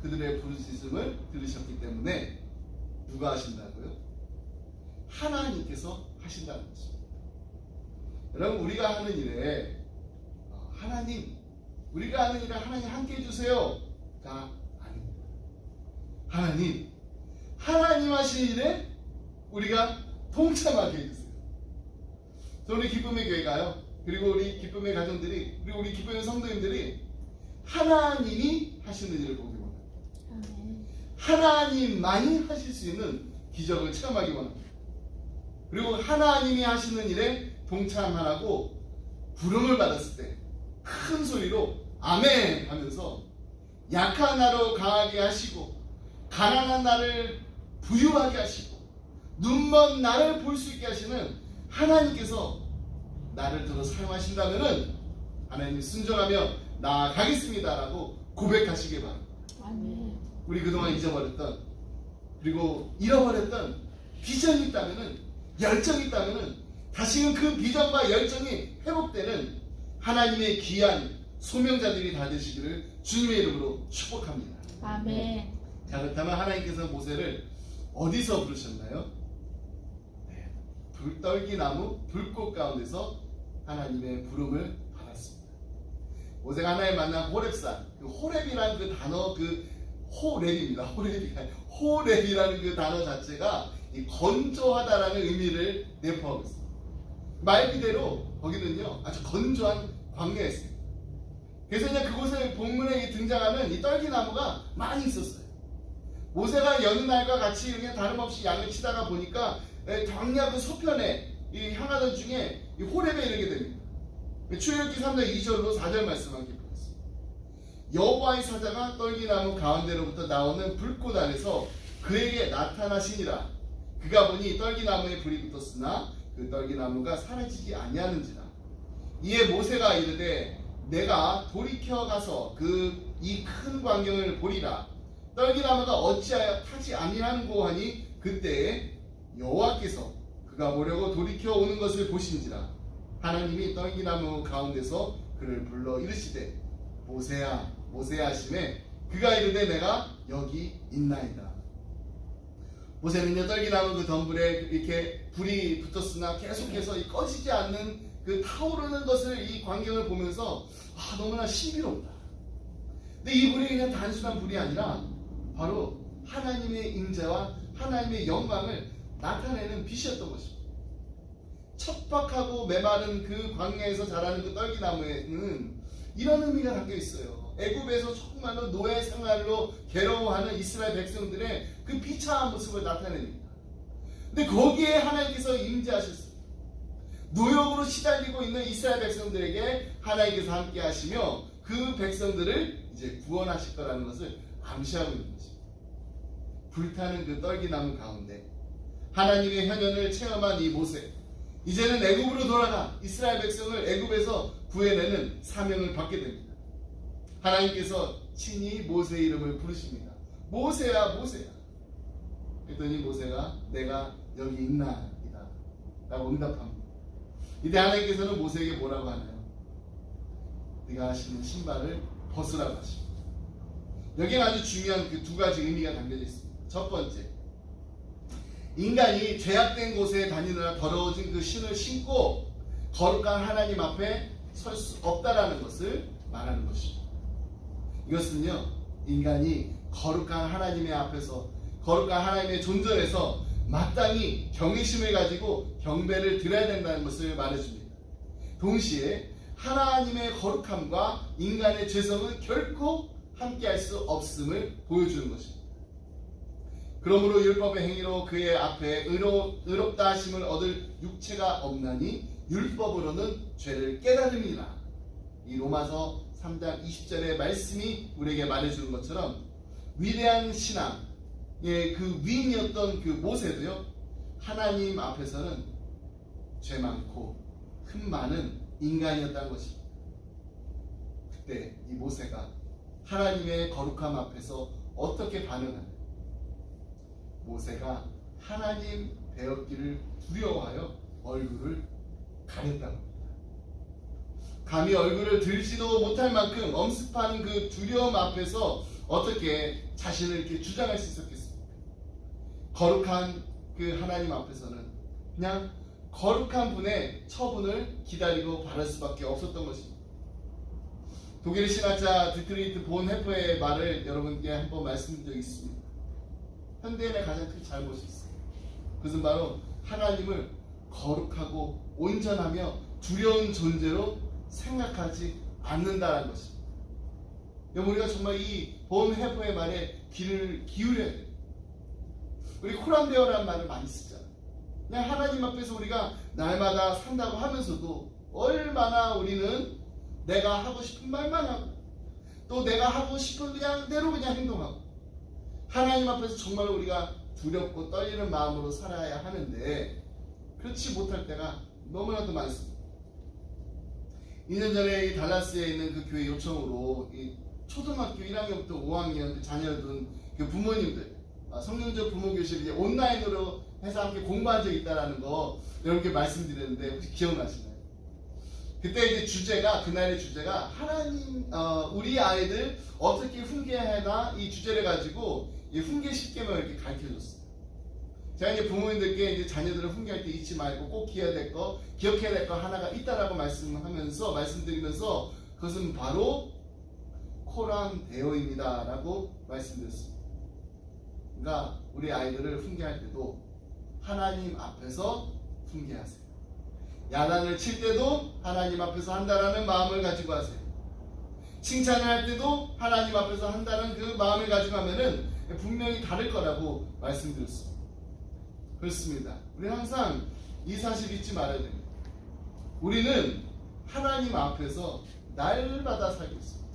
그들의 부르짖음을 들으셨기 때문에 누가 하신다고요? 하나님께서 하신다는 것입니다. 여러분, 우리가 하는 일에 우리가 하는 일에 하나님 함께 해주세요가 아닙니다. 하나님 하신 일에 우리가 동참하게 해주세요. 우리 기쁨의 교회가요, 그리고 우리 기쁨의 가정들이, 그리고 우리 기쁨의 성도님들이 하나님이 하시는 일을 보기 원합니다. 하나님만이 하실 수 있는 기적을 체험하기 원합니다. 그리고 하나님이 하시는 일에 동참하라고 부름을 받았을 때 큰 소리로 아멘 하면서 약한 나로 강하게 하시고 가난한 나를 부유하게 하시고 눈먼 나를 볼 수 있게 하시는 하나님께서 나를 들어 사용하신다면은 하나님이 순종하며 나아가겠습니다라고 고백하시기 바랍니다. 아멘. 우리 그동안 잊어버렸던, 그리고 잃어버렸던 비전이 있다면은, 열정이 있다면은 다시금 그 비전과 열정이 회복되는 하나님의 귀한 소명자들이 다 되시기를 주님의 이름으로 축복합니다. 아멘. 자, 그렇다면 하나님께서 모세를 어디서 부르셨나요? 불떨기나무 불꽃 가운데서 하나님의 부름을 받았습니다. 모세가 하나님 만난 호렙산, 그 호렙이라는 그 단어, 그 호렙입니다. 호렙이라는 그 단어 자체가 이 건조하다라는 의미를 내포하고 있습니다. 말 그대로 거기는요 아주 건조한 광야였습니다. 그래서 그냥 그곳에 본문에 등장하는 이 떨기나무가 많이 있었어요. 모세가 여느 날과 같이 그냥 다름없이 양을 치다가 보니까 광야 그 소편에 향하던 중에 이 호렙에 이르게 됩니다. 출애굽기 3장 2절로 4절 말씀 함께 보겠습니다. 여호와의 사자가 떨기나무 가운데로부터 나오는 불꽃 안에서 그에게 나타나시니라. 그가 보니 떨기나무에 불이 붙었으나 그 떨기나무가 사라지지 아니하는지라. 이에 모세가 이르되 내가 돌이켜 가서 이 큰 광경을 보리라. 떨기나무가 어찌하여 타지 아니하는고 하니 그때에 여호와께서 그가 보려고 돌이켜 오는 것을 보신지라. 하나님이 떨기나무 가운데서 그를 불러 이르시되 모세야 모세야 하시매 그가 이르되 내가 여기 있나이다. 모세는요 떨기나무 그 덤불에 이렇게 불이 붙었으나 계속해서 이 꺼지지 않는 그 타오르는 것을, 이 광경을 보면서 너무나 신비롭다. 근데 이 불이 그냥 단순한 불이 아니라 바로 하나님의 임재와 하나님의 영광을 나타내는 빛이었던 것입니다. 척박하고 메마른 그 광야에서 자라는 그 떨기나무에는 이런 의미가 담겨 있어요. 애굽에서 정말로 노예 생활로 괴로워하는 이스라엘 백성들의 그 비참한 모습을 나타냅니다. 근데 거기에 하나님께서 임재하셨습니다. 노역으로 시달리고 있는 이스라엘 백성들에게 하나님께서 함께 하시며 그 백성들을 이제 구원하실 거라는 것을 암시하고 있는 것입니다. 불타는 그 떨기나무 가운데 하나님의 현현을 체험한 이 모세, 이제는 애굽으로 돌아가 이스라엘 백성을 애굽에서 구해내는 사명을 받게 됩니다. 하나님께서 친히 모세의 이름을 부르십니다. 모세야 모세야. 그랬더니 모세가 내가 여기 있나이다 라고 응답합니다. 이때 하나님께서는 모세에게 뭐라고 하나요? 네가 신는 신발을 벗으라고 하십니다. 여기는 아주 중요한 그 두 가지 의미가 담겨져 있습니다. 첫 번째, 인간이 죄악된 곳에 다니느라 더러워진 그 신을 신고 거룩한 하나님 앞에 설 수 없다라는 것을 말하는 것입니다. 이것은요, 인간이 거룩한 하나님의 앞에서, 거룩한 하나님의 존전에서 마땅히 경외심을 가지고 경배를 드려야 된다는 것을 말해줍니다. 동시에 하나님의 거룩함과 인간의 죄성은 결코 함께할 수 없음을 보여주는 것입니다. 그러므로 율법의 행위로 그의 앞에 의롭다 하심을 얻을 육체가 없나니 율법으로는 죄를 깨달음이라. 이 로마서 3장 20절의 말씀이 우리에게 말해주는 것처럼 위대한 신앙의 그 위인이었던 그 모세도요, 하나님 앞에서는 죄 많고 흠 많은 인간이었다는 것입니다. 그때 이 모세가 하나님의 거룩함 앞에서 어떻게 반응하냐? 모세가 하나님 배웠기를 두려워하여 얼굴을 가렸다고 합니다. 감히 얼굴을 들지도 못할 만큼 엄습한 그 두려움 앞에서 어떻게 자신을 이렇게 주장할 수 있었겠습니까? 거룩한 그 하나님 앞에서는 그냥 거룩한 분의 처분을 기다리고 바랄 수밖에 없었던 것입니다. 독일 신학자 디트리히트 본헤퍼의 말을 여러분께 한번 말씀드린 적이 있습니다. 현대인의 가장 큰 잘못이 있어요. 그것은 바로 하나님을 거룩하고 온전하며 두려운 존재로 생각하지 않는다는 것입니다. 우리가 정말 이 본헤퍼의 말에 귀를 기울여야 돼요. 우리 코란데어라는 말을 많이 쓰잖아요. 그냥 하나님 앞에서 우리가 날마다 산다고 하면서도 얼마나 우리는 내가 하고 싶은 말만 하고 또 내가 하고 싶은 그냥 대로 그냥 행동하고 하나님 앞에서 정말 우리가 두렵고 떨리는 마음으로 살아야 하는데 그렇지 못할 때가 너무나도 많습니다. 2년 전에 이 달라스에 있는 그 교회 요청으로 이 초등학교 1학년부터 5학년 그 자녀를 둔 그 부모님들 성령적 부모교실 이제 온라인으로 해서 함께 공부한 적이 있다는 거 여러분께 말씀드렸는데 혹시 기억나시나요? 그때 이제 주제가, 그날의 주제가 하나님, 우리 아이들 어떻게 훈계해나 이 주제를 가지고 이 훈계 10개만 이렇게 가르쳐줬어요. 제가 이제 부모님들께 이제 자녀들을 훈계할 때 잊지 말고 꼭 기억해야 될 거 하나가 있다라고 말씀드리면서 그것은 바로 코란데오입니다 라고 말씀드렸습니다. 그러니까 우리 아이들을 훈계할 때도 하나님 앞에서 훈계하세요. 야단을 칠 때도 하나님 앞에서 한다라는 마음을 가지고 하세요. 칭찬을 할 때도 하나님 앞에서 한다는 그 마음을 가지고 하면은 분명히 다를 거라고 말씀드렸습니다. 그렇습니다. 우리는 항상 이 사실 잊지 말아야 됩니다. 우리는 하나님 앞에서 날마다 살고 있습니다.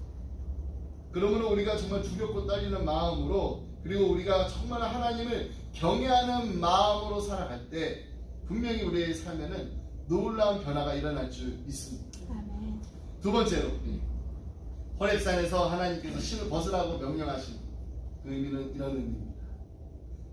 그러므로 우리가 정말 두렵고 떨리는 마음으로 그리고 우리가 정말 하나님을 경외하는 마음으로 살아갈 때 분명히 우리의 삶에는 놀라운 변화가 일어날 줄 믿습니다. 아멘. 두 번째로 호렙산에서 하나님께서 신을 벗으라고 명령하신 그 의미는 이런 의미입니다.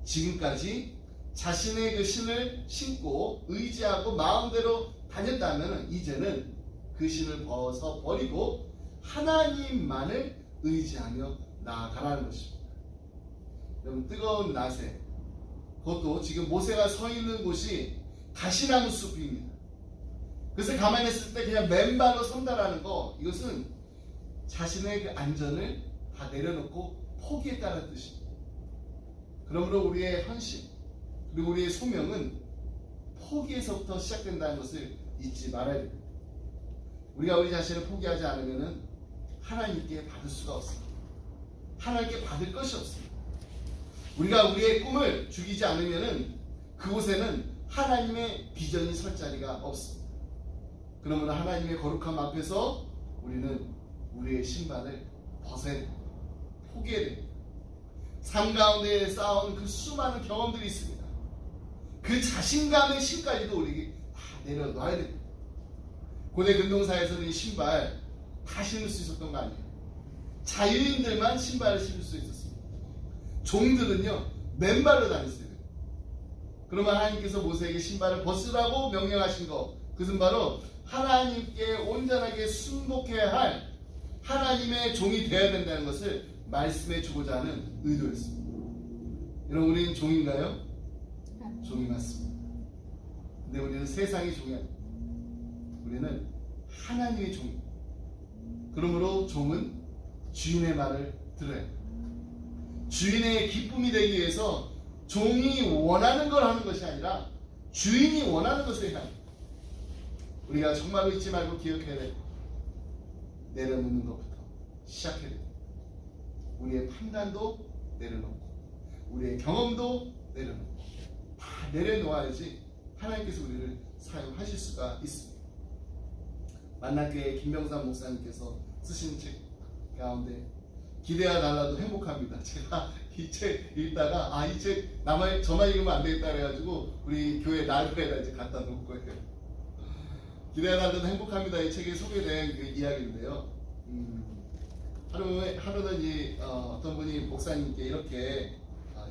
지금까지 자신의 그 신을 신고 의지하고 마음대로 다녔다면 이제는 그 신을 벗어버리고 하나님만을 의지하며 나아가라는 것입니다. 여러분, 뜨거운 낮에 그것도 지금 모세가 서 있는 곳이 가시나무 숲입니다. 그래서 가만히 있을 때 그냥 맨발로 선다라는 거, 이것은 자신의 그 안전을 다 내려놓고 포기했다는 뜻입니다. 그러므로 우리의 헌신 그리고 우리의 소명은 포기에서부터 시작된다는 것을 잊지 말아야 됩니다. 우리가 우리 자신을 포기하지 않으면 하나님께 받을 수가 없습니다. 하나님께 받을 것이 없습니다. 우리가 우리의 꿈을 죽이지 않으면 그곳에는 하나님의 비전이 설 자리가 없습니다. 그러므로 하나님의 거룩함 앞에서 우리는 우리의 신발을 벗어야 됩니다. 포기해야 됩니다. 삶 가운데 쌓아온 그 수많은 경험들이 있습니다. 그 자신감의 신까지도 우리에게 다 내려놔야 됩니다. 고대 근동사에서는 이 신발 다 신을 수 있었던 거 아니에요. 자유인들만 신발을 신을 수 있었습니다. 종들은요 맨발로 다녔어요. 그러면 하나님께서 모세에게 신발을 벗으라고 명령하신 것, 그것은 바로 하나님께 온전하게 순복해야 할 하나님의 종이 되어야 된다는 것을 말씀해 주고자 하는 의도였습니다. 여러분, 우리는 종인가요? 종이 맞습니다. 근데 우리는 세상의 종이 아닙니다. 우리는 하나님의 종입니다. 그러므로 종은 주인의 말을 들어야 합니다. 주인의 기쁨이 되기 위해서 종이 원하는 걸 하는 것이 아니라 주인이 원하는 것을 해야 합니다. 우리가 정말로 잊지 말고 기억해야 돼요. 내려놓는 것부터 시작해야 돼요. 우리의 판단도 내려놓고 우리의 경험도 내려놓고 다 내려놓아야지 하나님께서 우리를 사용하실 수가 있습니다. 만남교회 김병삼 목사님께서 쓰신 책 가운데 기대와 달라도 행복합니다. 제가 이 책 읽다가 이 책 저만 읽으면 안 되겠다 그래가지고 우리 교회 날개에다 이제 갖다 놓을 거예요. 기대와 달라도 행복합니다. 이 책에 소개된 그 이야기인데요. 하루는 어떤 분이 목사님께 이렇게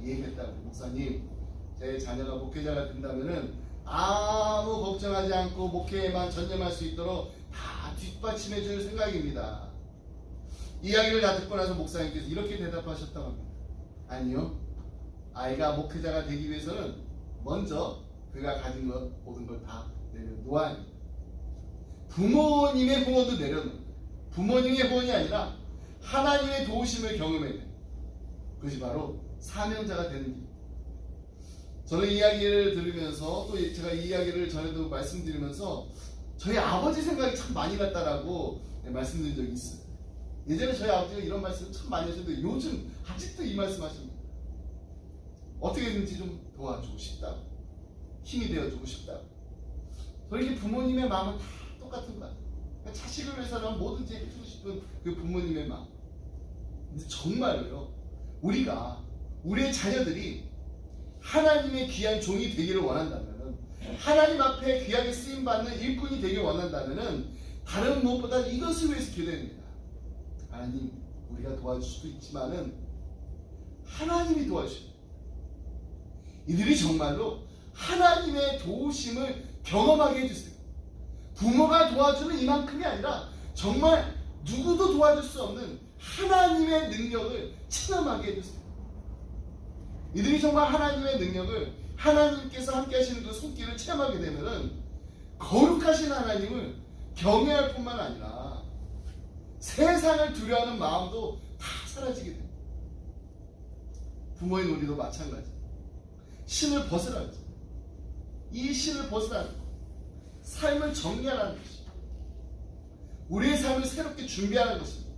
얘기했다고. 목사님, 제 자녀가 목회자가 된다면은 아무 걱정하지 않고 목회에만 전념할 수 있도록 다 뒷받침해 줄 생각입니다. 이야기를 다 듣고 나서 목사님께서 이렇게 대답하셨다고 합니다. 아니요, 아이가 목회자가 되기 위해서는 먼저 그가 가진 것 모든 걸 다 내려놓아야 합니다. 부모님의 후원도 내려놓는, 부모님의 후원이 아니라 하나님의 도우심을 경험해야 돼요. 그것이 바로 사명자가 되는 길. 저는 이야기를 들으면서 또 제가 이 이야기를 전에도 말씀드리면서 저희 아버지 생각이 참 많이 났다라고 말씀드린 적이 있어요. 예전에 저희 아버지가 이런 말씀을 참 많이 하셨는데 요즘 아직도 이 말씀 하십니다. 어떻게든지 좀 도와주고 싶다, 힘이 되어주고 싶다. 저희 부모님의 마음은 다 똑같은 것 같아요. 자식을 위해서는 뭐든지 해주고 싶은 그 부모님의 마음. 근데 정말로요, 우리가 우리의 자녀들이 하나님의 귀한 종이 되기를 원한다면, 하나님 앞에 귀하게 쓰임받는 일꾼이 되기를 원한다면 다른 무엇보다 이것을 위해서 기도합니다. 하나님, 우리가 도와줄 수도 있지만은 하나님이 도와주십니다. 이들이 정말로 하나님의 도우심을 경험하게 해주세요. 부모가 도와주는 이만큼이 아니라 정말 누구도 도와줄 수 없는 하나님의 능력을 체험하게 해주세요. 이들이 정말 하나님의 능력을, 하나님께서 함께 하시는 그 손길을 체험하게 되면은 거룩하신 하나님을 경외할 뿐만 아니라 세상을 두려워하는 마음도 다 사라지게 됩니다. 부모인 우리도 마찬가지. 신을 벗으라는 거죠. 이 신을 벗으라는 거. 삶을 정리하라는 것입니다. 우리의 삶을 새롭게 준비하는 것입니다.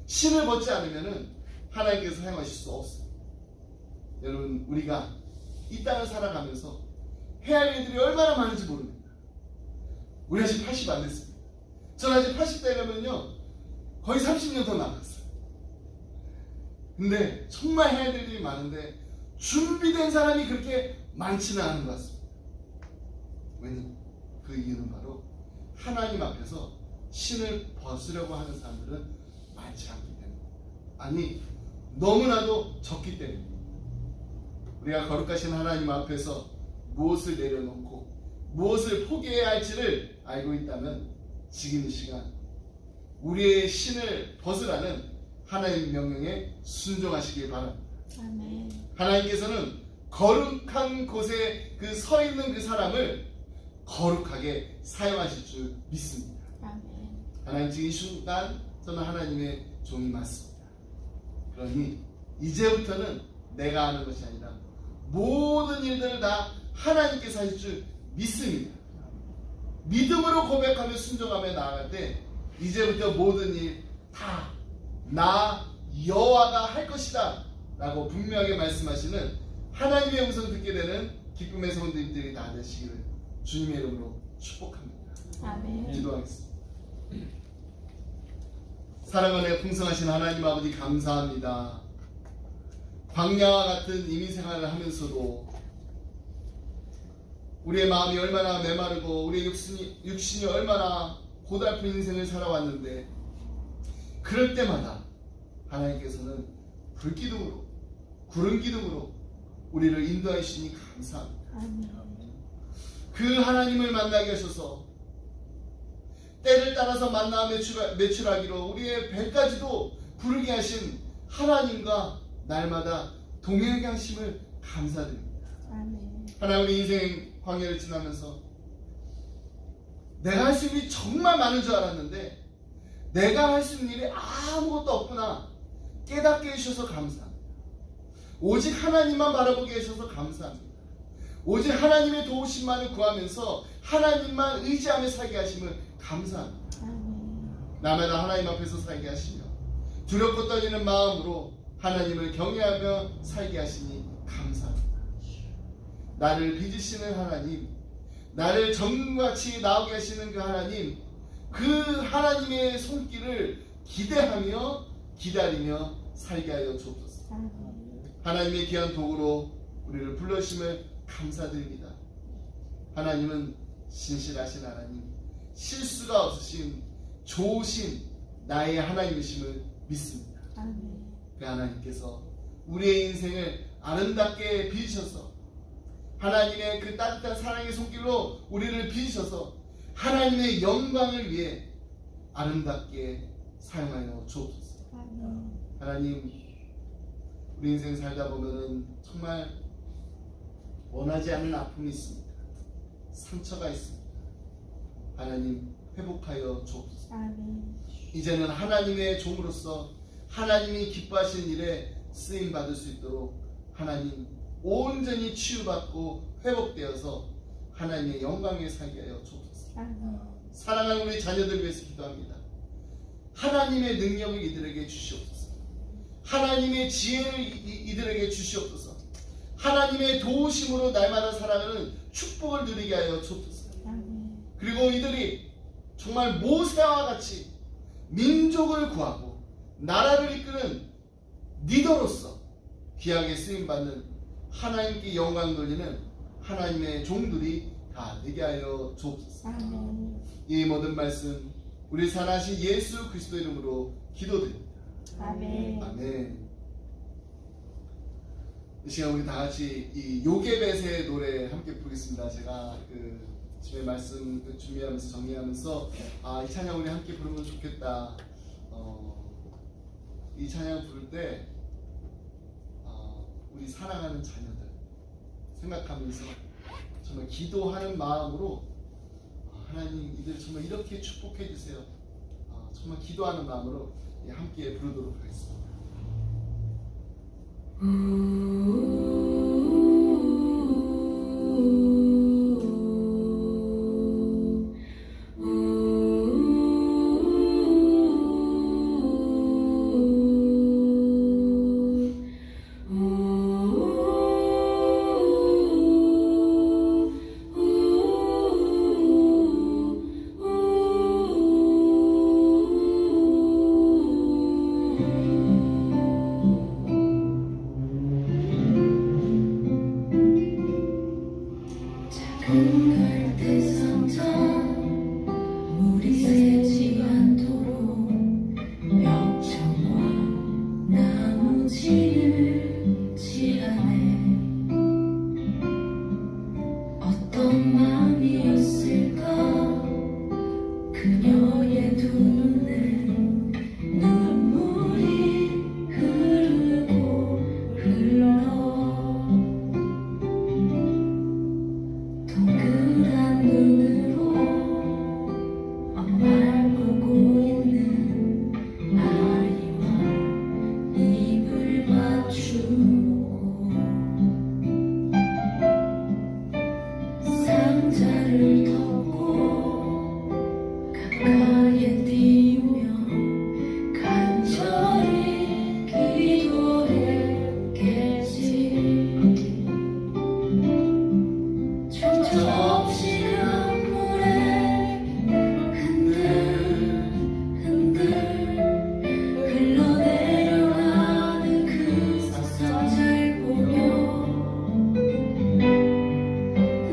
신을 벗지 않으면 하나님께서 사용하실 수 없어요. 여러분, 우리가 이 땅을 살아가면서 해야 할 일들이 얼마나 많은지 모릅니다. 우리 아직 80 안 됐습니다. 저는 아직 80대라면요 거의 30년 더 남았어요. 근데 정말 해야 될 일이 많은데 준비된 사람이 그렇게 많지는 않은 것 같습니다. 왜냐면 그 이유는 바로 하나님 앞에서 신을 벗으려고 하는 사람들은 많지 않기 때문에, 아니 너무나도 적기 때문에, 우리가 거룩하신 하나님 앞에서 무엇을 내려놓고 무엇을 포기해야 할지를 알고 있다면 지금 이 시간 우리의 신을 벗으라는 하나님 명령에 순종하시길 바랍니다. 아멘. 하나님께서는 거룩한 곳에 그 서 있는 그 사람을 거룩하게 사용하실 줄 믿습니다. 아멘. 하나님, 지금 이 순간 저는 하나님의 종이 맞습니다. 그러니 이제부터는 내가 하는 것이 아니라 모든 일들을 다 하나님께서 하실 줄 믿습니다. 믿음으로 고백하며 순종하며 나아갈 때 이제부터 모든 일 다 나 여호와가 할 것이다 라고 분명하게 말씀하시는 하나님의 음성 듣게 되는 기쁨의 성도님들이 다 되시기를 주님의 이름으로 축복합니다. 아멘. 기도하겠습니다. 사랑하는 풍성하신 하나님 아버지, 감사합니다. 광야와 같은 이민 생활을 하면서도 우리의 마음이 얼마나 메마르고 우리의 육신이 얼마나 고달픈 인생을 살아왔는데, 그럴 때마다 하나님께서는 불기둥으로 구름기둥으로 우리를 인도해 주시니 감사합니다. 그 하나님을 만나게 하셔서 때를 따라서 만나 매출하기로 우리의 배까지도 부르게 하신 하나님과 날마다 동행하게 하심을 감사드립니다. 하나님, 우리 인생 광야를 지나면서 내가 할 수 있는 일이 정말 많은 줄 알았는데 내가 할 수 있는 일이 아무것도 없구나 깨닫게 해주셔서 감사합니다. 오직 하나님만 바라보게 해주셔서 감사합니다. 오직 하나님의 도우심만을 구하면서 하나님만 의지하며 살게 하심을 감사합니다. 날마다 하나님 앞에서 살게 하시며 두렵고 떨리는 마음으로 하나님을 경외하며 살게 하시니 감사합니다. 나를 빚으시는 하나님, 나를 정금같이 나오게 하시는 그 하나님, 그 하나님의 손길을 기대하며 기다리며 살게 하여 주옵소서. 하나님의 귀한 도구로 우리를 불러주심을 감사드립니다. 하나님은 신실하신 하나님, 실수가 없으신 좋으신 나의 하나님이심을 믿습니다. 그 하나님께서 우리의 인생을 아름답게 빚으셔서 하나님의 그 따뜻한 사랑의 손길로 우리를 빚으셔서 하나님의 영광을 위해 아름답게 사용하여 주옵소서. 하나님, 우리 인생 살다 보면은 정말 원하지 않는 아픔이 있습니다. 상처가 있습니다. 하나님, 회복하여 주옵소서. 이제는 하나님의 종으로서 하나님이 기뻐하시는 일에 쓰임 받을 수 있도록 하나님 온전히 치유받고 회복되어서 하나님의 영광에 살게 하여 주옵소서. 사랑하는 우리 자녀들 위해서 기도합니다. 하나님의 능력을 이들에게 주시옵소서. 하나님의 지혜를 이들에게 주시옵소서. 하나님의 도우심으로 날마다 살아가는 축복을 누리게 하여 주옵소서. 그리고 이들이 정말 모세와 같이 민족을 구하고 나라를 이끄는 리더로서 귀하게 쓰임받는 하나님께 영광 돌리는 하나님의 종들이 다 되게 하여 주옵소서. 이 모든 말씀 우리 살아신 예수 그리스도 이름으로 기도드립니다. 아멘. 이 시간 우리 다 같이 이 요게벳의 노래 함께 부르겠습니다. 제가 그 집에 말씀 준비하면서 정리하면서 이 찬양 우리 함께 부르면 좋겠다. 이 찬양 부를 때 우리 사랑하는 자녀들 생각하면서 정말 기도하는 마음으로 하나님 이들 정말 이렇게 축복해 주세요. 정말 기도하는 마음으로 함께 부르도록 하겠습니다.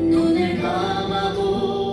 눈을 감아도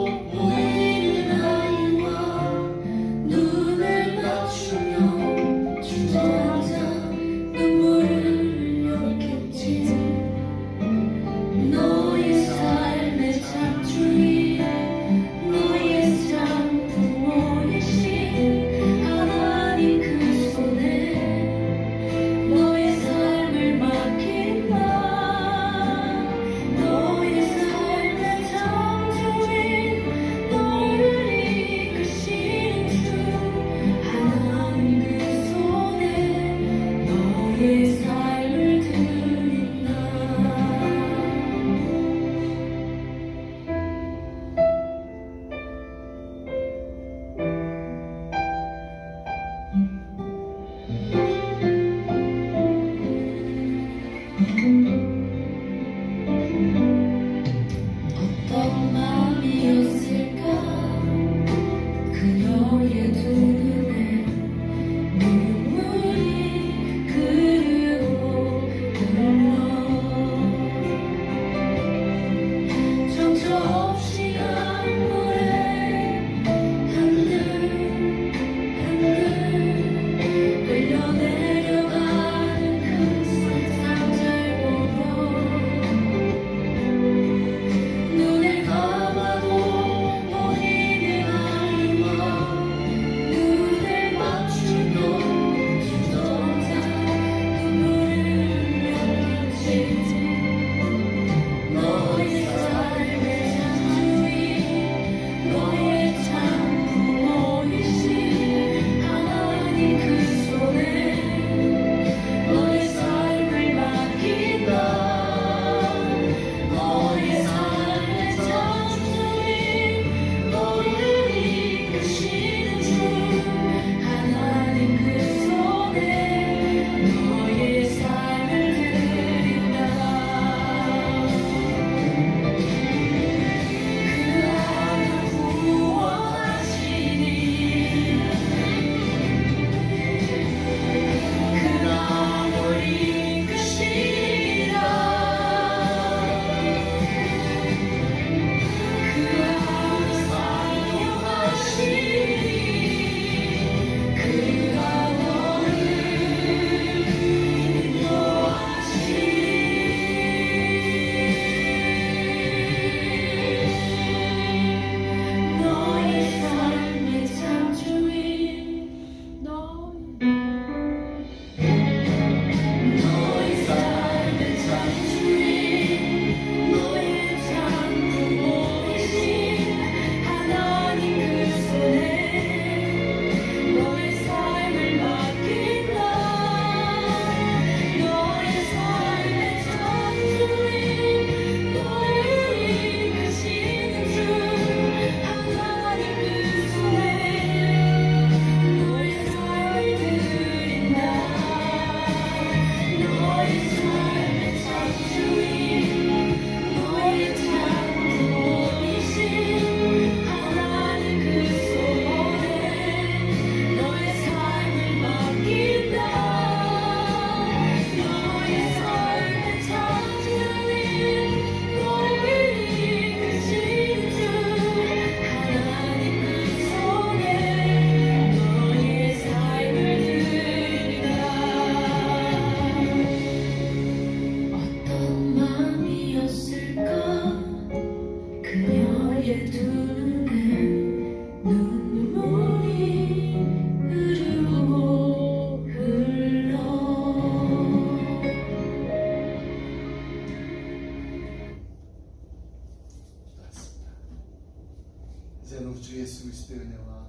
이제는 우주 예수 그리스도의 은혜와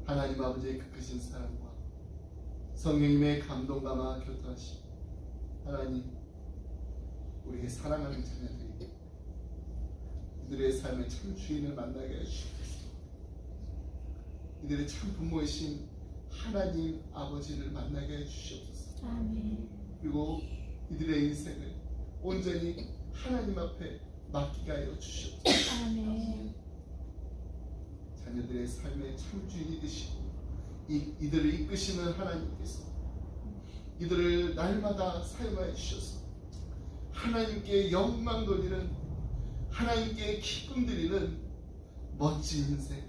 하나님 아버지의 그 크신 사랑과 성령님의 감동감화 교통하심 하나님 우리의 사랑하는 자녀들이 이들의 삶의 참 주인을 만나게 해주시옵소서. 이들의 참 부모이신 하나님 아버지를 만나게 해주시옵소서. 아멘. 그리고 이들의 인생을 온전히 하나님 앞에 맡기게 하여 주시옵소서. 아멘. 자녀들의 삶의 참 주인이 되시고 이들을 이끄시는 하나님께서 이들을 날마다 사용하여 주셔서 하나님께 영광 돌리는 하나님께 기쁨 드리는 멋진 인생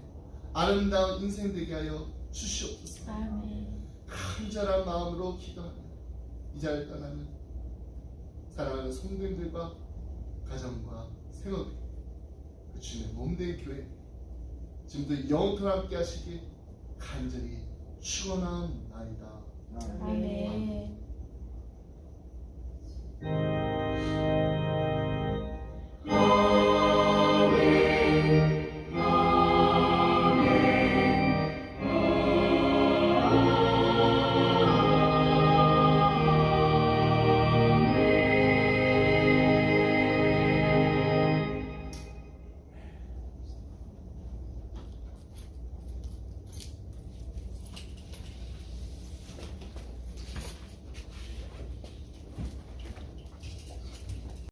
아름다운 인생 되게 하여 주시옵소서. 아멘. 간절한 마음으로 기도하며 이 자리를 떠나는 사랑하는 성도님들과 가정과 생업에 그 주님의 몸된 교회 지금도 영원토록 함께 하시길 간절히 축원하옵나이다. 아멘.